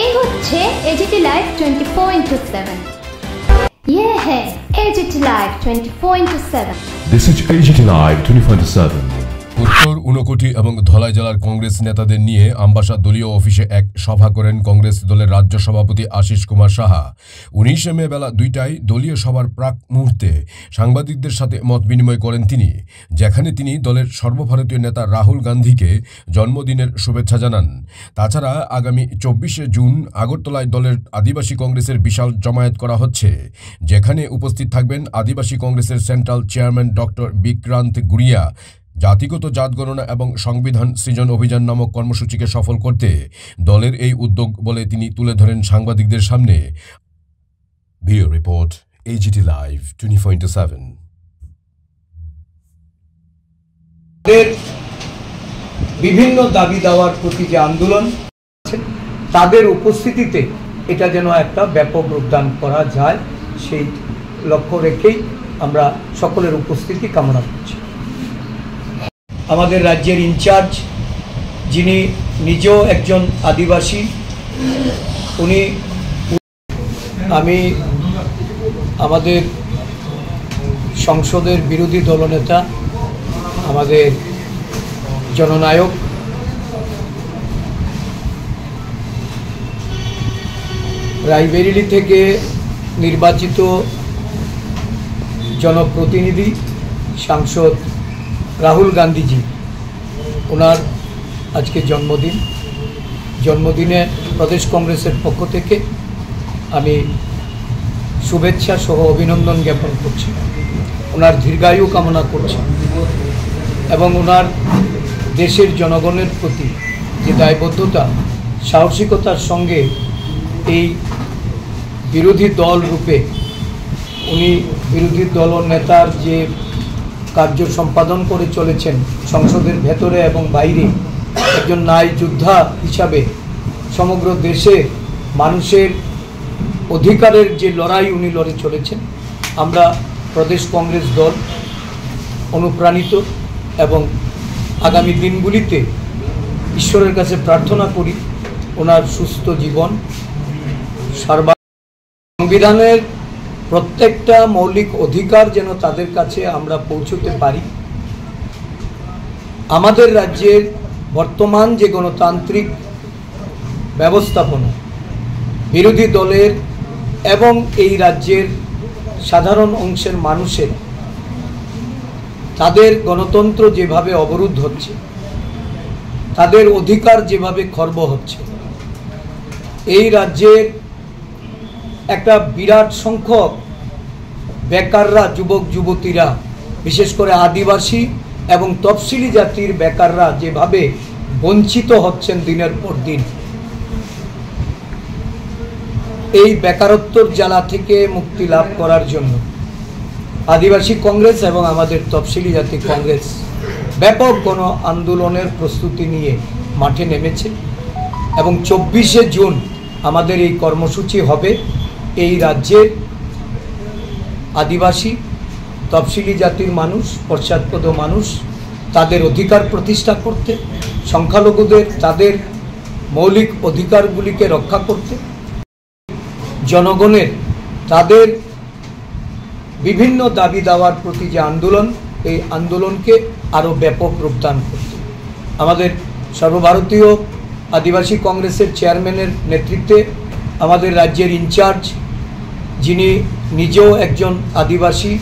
এই হচ্ছে AGT live 24/7। ये है AGT live 24/7। This is AGT live 24/7। উত্তর ঊনকোটি এবং ধলাই জেলার কংগ্রেস নেতাদের নিয়ে আমবাসা দলীয় অফিসে এক সভা করেন কংগ্রেস দলের রাজ্য সভাপতি আশিস কুমার সাহা। 19 মে বেলা 2টায় দলীয় সভার প্রাক মুহূর্তে সাংবাদিকদের সাথে মত বিনিময় করেন তিনি, যেখানে তিনি দলের সর্বভারতীয় নেতা রাহুল গান্ধীকে জন্মদিনের শুভেচ্ছা জানান। তাছাড়া আগামী 24 জুন আগরতলায় দলের আদিবাসী কংগ্রেসের বিশাল জমায়েত করা হচ্ছে, যেখানে উপস্থিত থাকবেন আদিবাসী কংগ্রেসের সেন্ট্রাল চেয়ারম্যান ডক্টর বিক্রান্ত গুড়িয়া। জাতিগত জাত গণনা এবং সংবিধান সৃজন অভিযান নামক কর্মসূচিকে সফল করতে দলের এই উদ্যোগ বলে তিনি তুলে ধরেন সাংবাদিকদের সামনে। Video report, AGT live 24/7। বিভিন্ন দাবি দাওয়ার প্রতি যে আন্দোলন, তাদের উপস্থিতিতে এটা যেন একটা ব্যাপক রূপদান করা যায়, সেই লক্ষ্য রেখেই আমরা সকলের উপস্থিতি কামনা করছি। আমাদের রাজ্যের ইনচার্জ, যিনি নিজেও একজন আদিবাসী, আমি আমাদের সংসদের বিরোধী দলনেতা, আমাদের জননায়ক রায়বেরিলি থেকে নির্বাচিত জনপ্রতিনিধি সাংসদ রাহুল গান্ধীজি, ওনার আজকে জন্মদিনে প্রদেশ কংগ্রেসের পক্ষ থেকে আমি শুভেচ্ছা সহ অভিনন্দন জ্ঞাপন করছি, ওনার দীর্ঘায়ু কামনা করছি এবং ওনার দেশের জনগণের প্রতি যে দায়বদ্ধতা, সাহসিকতার সঙ্গে এই বিরোধী দল রূপে উনি বিরোধী দল নেতার যে কার্য সম্পাদন করে চলেছেন সংসদের ভেতরে এবং বাইরে, একজন ন্যায় যোদ্ধা হিসাবে সমগ্র দেশে মানুষের অধিকারের যে লড়াই উনি লড়ে চলেছেন, আমরা প্রদেশ কংগ্রেস দল অনুপ্রাণিত এবং আগামী দিনগুলিতে ঈশ্বরের কাছে প্রার্থনা করি ওনার সুস্থ জীবন, সংবিধানের প্রত্যেকটা মৌলিক অধিকার যেন তাদের কাছে আমরা পৌঁছতে পারি। আমাদের রাজ্যের বর্তমান যে গণতান্ত্রিক ব্যবস্থাপনা, বিরোধী দলের এবং এই রাজ্যের সাধারণ অংশের মানুষের তাদের গণতন্ত্র যেভাবে অবরুদ্ধ হচ্ছে, তাদের অধিকার যেভাবে খর্ব হচ্ছে, এই রাজ্যের একটা বিরাট সংখ্যক বেকাররা, যুবক যুবতীরা, বিশেষ করে আদিবাসী এবং তফসিলি জাতির বেকাররা যেভাবে বঞ্চিত হচ্ছেন দিনের পর দিন, এই বেকারত্বর জ্বালা থেকে মুক্তি লাভ করার জন্য আদিবাসী কংগ্রেস এবং আমাদের তফসিলি জাতি কংগ্রেস ব্যাপক গণ আন্দোলনের প্রস্তুতি নিয়ে মাঠে নেমেছে এবং 24 জুন আমাদের এই কর্মসূচি হবে এই রাজ্যের আদিবাসী তফসিলি জাতির মানুষ, পশ্চাৎপদ মানুষ, তাদের অধিকার প্রতিষ্ঠা করতে, সংখ্যালঘুদের তাদের মৌলিক অধিকারগুলিকে রক্ষা করতে, জনগণের তাদের বিভিন্ন দাবি দাওয়ার প্রতি যে আন্দোলন, এই আন্দোলনকে আরও ব্যাপক রূপদান করতে আমাদের সর্বভারতীয় আদিবাসী কংগ্রেসের চেয়ারম্যানের নেতৃত্বে আমাদের রাজ্যের ইনচার্জ, যিনি নিজেও একজন আদিবাসী,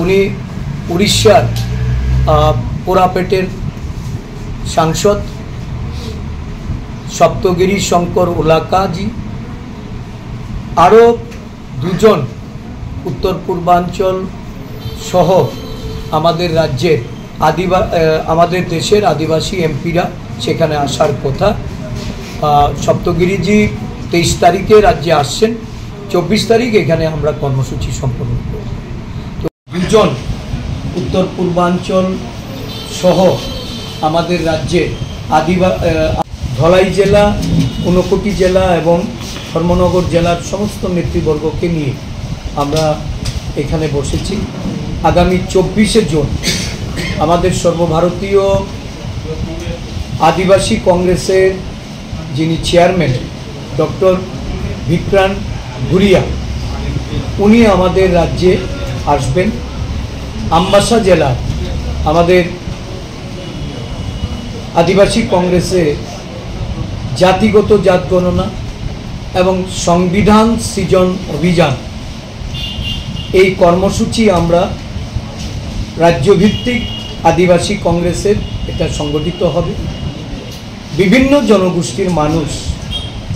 উনি উড়িষ্যার পোরাপেটের সাংসদ সপ্তগিরি শঙ্কর উলাকাজি, আরও দুজন উত্তর পূর্বাঞ্চল সহ আমাদের রাজ্যের আমাদের দেশের আদিবাসী এমপিরা সেখানে আসার কথা। সপ্তগিরিজি 23 তারিখে রাজ্যে আসছেন, 24 তারিখ এখানে আমরা কর্মসূচি সম্পন্ন করব। তো দুজন উত্তর পূর্বাঞ্চল সহ আমাদের রাজ্যে ধলাই জেলা, ঊনকোটি জেলা এবং ধর্মনগর জেলার সমস্ত নেতৃবর্গকে নিয়ে আমরা এখানে বসেছি। আগামী 24 জুন আমাদের সর্বভারতীয় আদিবাসী কংগ্রেসের যিনি চেয়ারম্যান ডক্টর বিক্রান্ত ভুরিয়া, উনি আমাদের রাজ্যে আসবেন। আমবাসা জেলার আমাদের আদিবাসী কংগ্রেসে জাতিগত জাত গণনা এবং সংবিধান সৃজন অভিযান, এই কর্মসূচি আমরা রাজ্যভিত্তিক আদিবাসী কংগ্রেসের এটা সংগঠিত হবে। বিভিন্ন জনগোষ্ঠীর মানুষ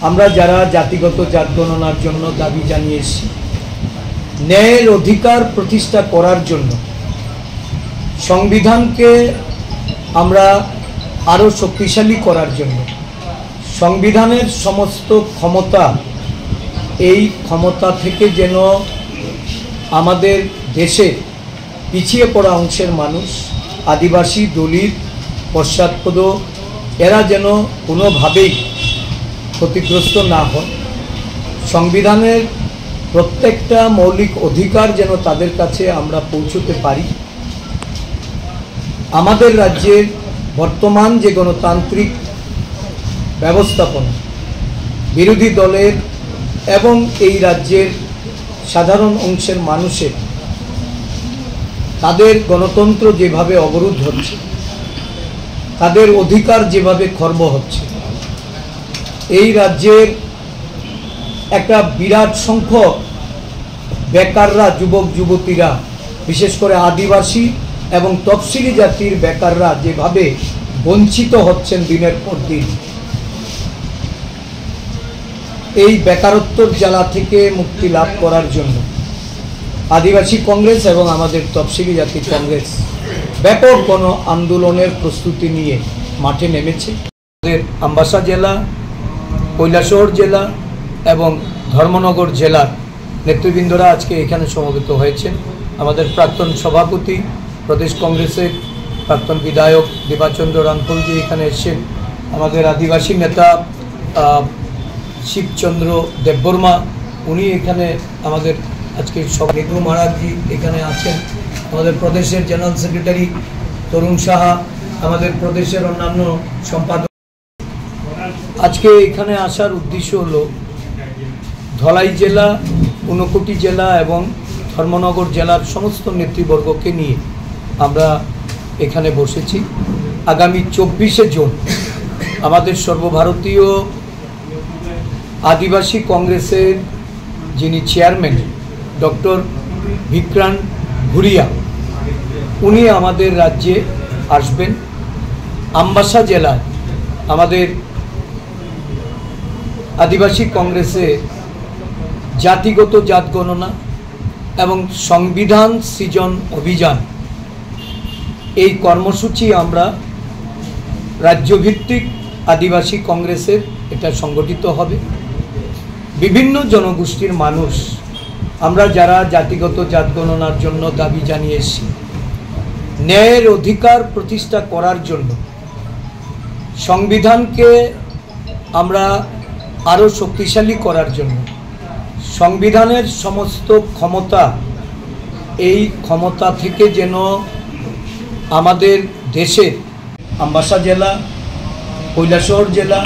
আমরা যারা জাতিগত জাত গণনার জন্য দাবি জানিয়েছি, ন্যায়ের অধিকার প্রতিষ্ঠা করার জন্য, সংবিধানকে আমরা আরও শক্তিশালী করার জন্য, সংবিধানের সমস্ত ক্ষমতা, এই ক্ষমতা থেকে যেন আমাদের দেশে পিছিয়ে পড়া অংশের মানুষ, আদিবাসী, দলিত, পশ্চাৎপদ, এরা যেন কোনোভাবেই ক্ষতিগ্রস্ত না হয়, সংবিধানের প্রত্যেকটা মৌলিক অধিকার যেন তাদের কাছে আমরা পৌঁছতে পারি। আমাদের রাজ্যের বর্তমান যে গণতান্ত্রিক ব্যবস্থাপনা, বিরোধী দলের এবং এই রাজ্যের সাধারণ অংশের মানুষের তাদের গণতন্ত্র যেভাবে অবরোধ হচ্ছে, তাদের অধিকার যেভাবে খর্ব হচ্ছে, এই রাজ্যের একটা বিরাট সংখ্যক বেকাররা, যুবক যুবতীরা, বিশেষ করে আদিবাসী এবং তফসিলি জাতির বেকাররা যেভাবে বঞ্চিত হচ্ছেন দিনের পর দিন, এই বেকারত্বর জ্বালা থেকে মুক্তি লাভ করার জন্য আদিবাসী কংগ্রেস এবং আমাদের তফসিলি জাতি কংগ্রেস ব্যাপক গণ আন্দোলনের প্রস্তুতি নিয়ে মাঠে নেমেছে। আমাদের আমবাসা জেলা, কৈলাসহর জেলা এবং ধর্মনগর জেলার নেতৃবৃন্দরা আজকে এখানে সমবেত হয়েছেন। আমাদের প্রাক্তন সভাপতি, প্রদেশ কংগ্রেসের প্রাক্তন বিধায়ক দেবাচন্দ্র রাঙ্কলজি এখানে এসেছেন। আমাদের আদিবাসী নেতা শিবচন্দ্র দেববর্মা, উনি এখানে আমাদের আজকে সব, নেতু মহারাজজি এখানে আছেন। আমাদের প্রদেশের জেনারেল সেক্রেটারি তরুণ সাহা, আমাদের প্রদেশের অন্যান্য সম্পাদক। আজকে এখানে আসার উদ্দেশ্য হলো ধলাই জেলা, ঊনকোটি জেলা এবং ধর্মনগর জেলার সমস্ত নেতৃবর্গকে নিয়ে আমরা এখানে বসেছি। আগামী 24শে জুন আমাদের সর্বভারতীয় আদিবাসী কংগ্রেসের যিনি চেয়ারম্যান ডক্টর বিক্রান্ত ভুরিয়া, উনি আমাদের রাজ্যে আসবেন। আমবাসা জেলায় আমাদের আদিবাসী কংগ্রেসে জাতিগত জাত গণনা এবং সংবিধান সৃজন অভিযান, এই কর্মসূচি আমরা রাজ্যভিত্তিক আদিবাসী কংগ্রেসের এটা সংগঠিত হবে। বিভিন্ন জনগোষ্ঠীর মানুষ আমরা যারা জাতিগত জাত গণনার জন্য দাবি জানিয়েছি, ন্যায়ের অধিকার প্রতিষ্ঠা করার জন্য, সংবিধানকে আমরা আরও শক্তিশালী করার জন্য, সংবিধানের সমস্ত ক্ষমতা, এই ক্ষমতা থেকে যেন আমাদের দেশে আমবাসা জেলা, কৈলাসহর জেলা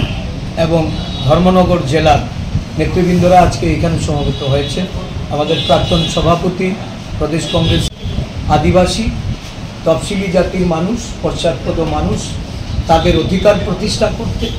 এবং ধর্মনগর জেলার নেতৃবৃন্দরা আজকে এখানে সমবেত হয়েছেন। আমাদের প্রাক্তন সভাপতি, প্রদেশ কংগ্রেস, আদিবাসী, তফসিলি জাতির মানুষ, পশ্চাৎপদ মানুষ, তাদের অধিকার প্রতিষ্ঠা করতে